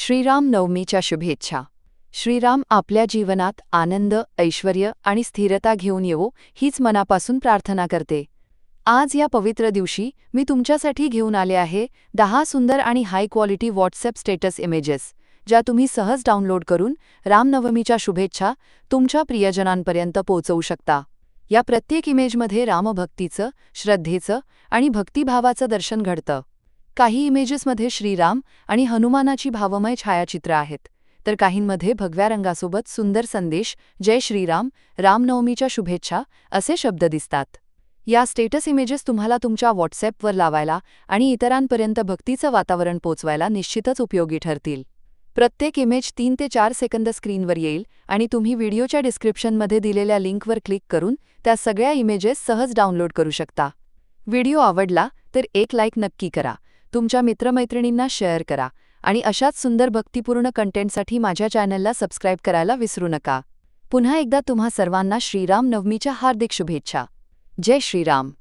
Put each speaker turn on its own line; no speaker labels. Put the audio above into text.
श्रीराम नवमीच्या शुभेच्छा. श्रीराम आपल्या जीवनात आनंद, ऐश्वर्य आणि स्थिरता घेऊन येवो हीच मनापासून प्रार्थना करते. आज या पवित्र दिवशी मी तुमच्यासाठी घेऊन आले आहे 10 सुंदर आणि high quality WhatsApp status images, ज्या तुम्ही सहज डाउनलोड करून रामनवमीच्या शुभेच्छा तुमच्या प्रियजनांपर्यंत पोहोचवू शकता. या प्रत्येक इमेजमध्ये रामभक्तीचं, श्रद्धेचं आणि भक्तिभावाचं दर्शन घडतं. काही इमेजेसमध्ये श्रीराम आणि हनुमानाची भावमय छायाचित्र आहेत, तर काहींमध्ये भगव्या रंगासोबत सुंदर संदेश जय श्रीराम, रामनवमीच्या शुभेच्छा असे शब्द दिसतात. या स्टेटस इमेजेस तुम्हाला तुमच्या व्हॉट्सॲपवर लावायला आणि इतरांपर्यंत भक्तीचं वातावरण पोचवायला निश्चितच उपयोगी ठरतील. प्रत्येक इमेज 3 ते 4 सेकंद स्क्रीनवर येईल आणि तुम्ही व्हिडिओच्या डिस्क्रिप्शनमध्ये दिलेल्या लिंकवर क्लिक करून त्या सगळ्या इमेजेस सहज डाउनलोड करू शकता. व्हिडिओ आवडला तर एक लाईक नक्की करा, तुमच्या मित्रमैत्रिणींना शेअर करा आणि अशाच सुंदर भक्तिपूर्ण कंटेंटसाठी माझ्या चॅनलला सबस्क्राईब करायला विसरू नका. पुन्हा एकदा तुम्हा सर्वांना श्रीराम नवमीच्या हार्दिक शुभेच्छा. जय श्रीराम.